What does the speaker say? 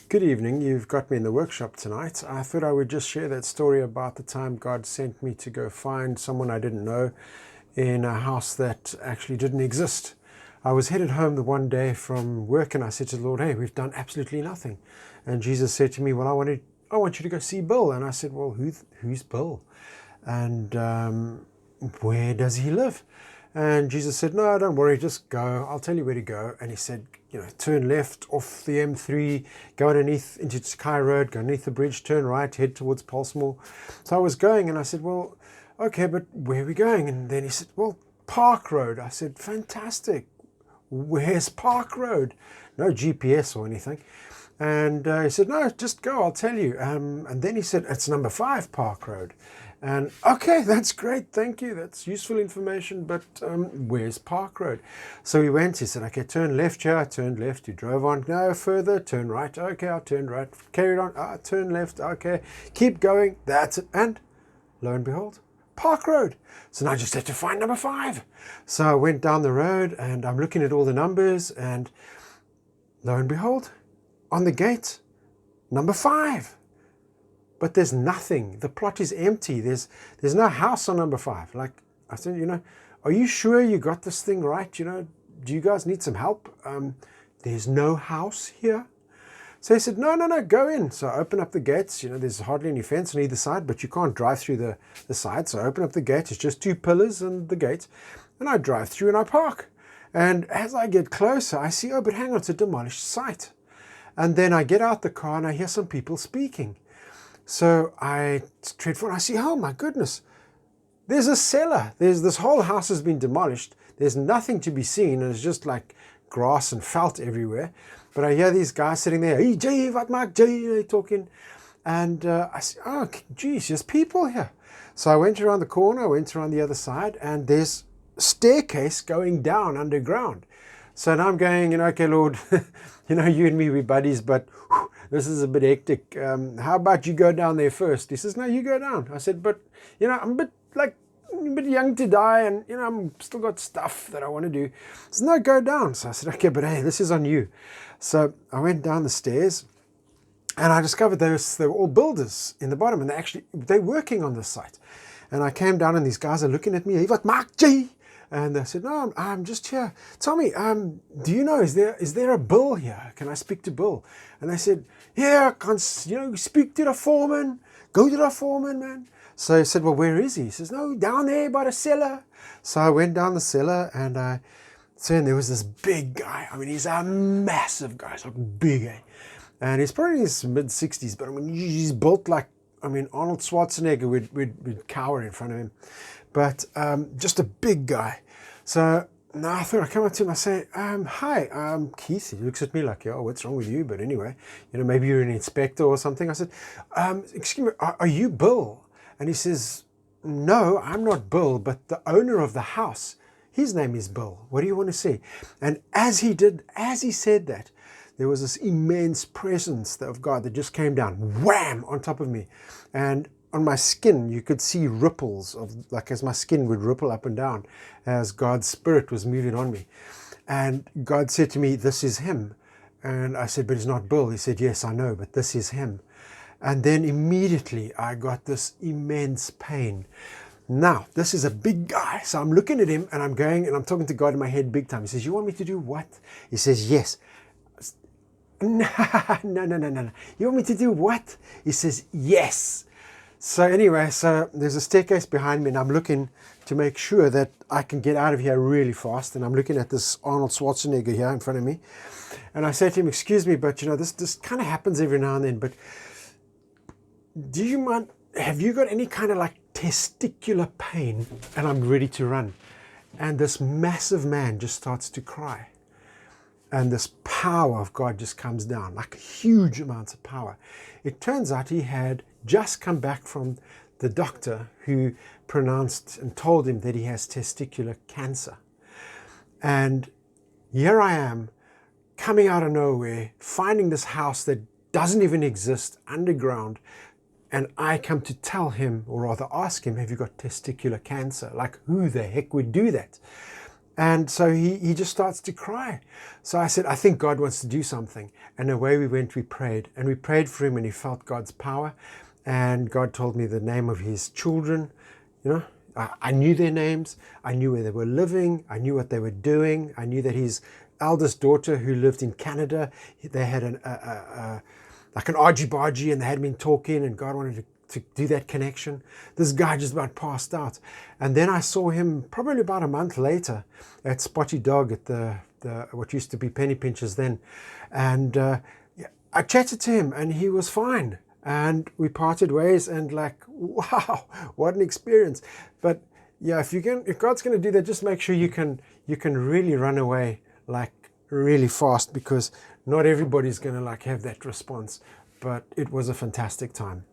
Good evening. You've got me in the workshop tonight. I thought I would just share that story about the time God sent me to go find someone I didn't know in a house that actually didn't exist. I was headed home the one day from work and I said to the Lord, hey, we've done absolutely nothing. And Jesus said to me, well, I want you to go see Bill. And I said, well, who's Bill? And where does he live? And Jesus said, no, don't worry, just go. I'll tell you where to go. And he said, turn left off the M3, go underneath into Sky Road, go underneath the bridge, turn right, head towards Pulsemore. So I was going and I said, well, okay, but where are we going? And then he said, well, Park Road. I said, fantastic. Where's Park Road? No GPS or anything. And he said, no, just go, I'll tell you. And then he said, it's number 5 Park Road. And okay, that's great, thank you, that's useful information, but where's Park Road? So he went, he said, okay, turn left here. I turned left, he drove on, no further, turn right, okay, I turned right, carried on, turn left, okay, keep going, that's it. And lo and behold, Park Road. So now I just had to find number 5. So I went down the road and I'm looking at all the numbers and lo and behold, on the gate, number 5. But there's nothing. The plot is empty. There's no house on number 5. Like I said, are you sure you got this thing right? Do you guys need some help? There's no house here. So he said, no, go in. So I open up the gates. There's hardly any fence on either side, but you can't drive through the side. So I open up the gate. It's just 2 pillars and the gate. And I drive through and I park. And as I get closer, I see, oh, but hang on, it's a demolished site. And then I get out the car and I hear some people speaking. So I tread forward, I see, oh my goodness, there's a cellar. This whole house has been demolished. There's nothing to be seen, and it's just like grass and felt everywhere. But I hear these guys sitting there, hey, Jay, what Mark, Jay, talking. And I see, oh, geez, there's people here. So I went around the corner, I went around the other side, and there's a staircase going down underground. So now I'm going, okay, Lord, you and me, we're buddies, but whew, this is a bit hectic. How about you go down there first? He says, no, you go down. I said, but, I'm a bit young to die and, I'm still got stuff that I want to do. He says, no, go down. So I said, okay, but hey, this is on you. So I went down the stairs and I discovered they were all builders in the bottom and they're working on this site. And I came down and these guys are looking at me, what, Mark G? And they said, no, I'm just here. Tell me, do you know, is there a Bill here? Can I speak to Bill? And they said, yeah, speak to the foreman. Go to the foreman, man. So I said, well, where is he? He says, no, down there by the cellar. So I went down the cellar and there was this big guy. I mean, he's a massive guy. He's like big, eh? And he's probably in his mid-60s, but I mean, he's built like, Arnold Schwarzenegger would cower in front of him. But just a big guy. So now I thought I'd come up to him, I say, hi, I'm Keith. He looks at me like, oh, what's wrong with you? But anyway, maybe you're an inspector or something. I said, excuse me, are you Bill? And he says, no, I'm not Bill, but the owner of the house, his name is Bill. What do you want to see? And as he said that, there was this immense presence of God that just came down, wham, on top of me. And on my skin, you could see ripples as my skin would ripple up and down as God's Spirit was moving on me. And God said to me, this is him. And I said, but it's not Bill. He said, yes, I know, but this is him. And then immediately I got this immense pain. Now, this is a big guy. So I'm looking at him and I'm going and I'm talking to God in my head big time. He says, you want me to do what? He says, yes. No. You want me to do what? He says, yes. So anyway, there's a staircase behind me and I'm looking to make sure that I can get out of here really fast. And I'm looking at this Arnold Schwarzenegger here in front of me. And I say to him, excuse me, but this kind of happens every now and then, but do you mind, have you got any kind of like testicular pain? And I'm ready to run. And this massive man just starts to cry. And this power of God just comes down, like huge amounts of power. It turns out he had just come back from the doctor who pronounced and told him that he has testicular cancer. And here I am, coming out of nowhere, finding this house that doesn't even exist underground. And I come to tell him, or rather ask him, have you got testicular cancer? Like, who the heck would do that? And so he just starts to cry. So I said, I think God wants to do something. And away we went, we prayed. And we prayed for him, and he felt God's power. And God told me the name of his children. You know, I knew their names. I knew where they were living. I knew what they were doing. I knew that his eldest daughter, who lived in Canada, they had like an argy-bargy, and they had been talking, and God wanted to do that connection. This guy just about passed out. And then I saw him probably about a month later at Spotty Dog at the what used to be Penny Pinchers then. And I chatted to him, and he was fine. And we parted ways, and like, wow, what an experience. But yeah, if God's going to do that, just make sure you can really run away like really fast, because not everybody's going to like have that response. But it was a fantastic time.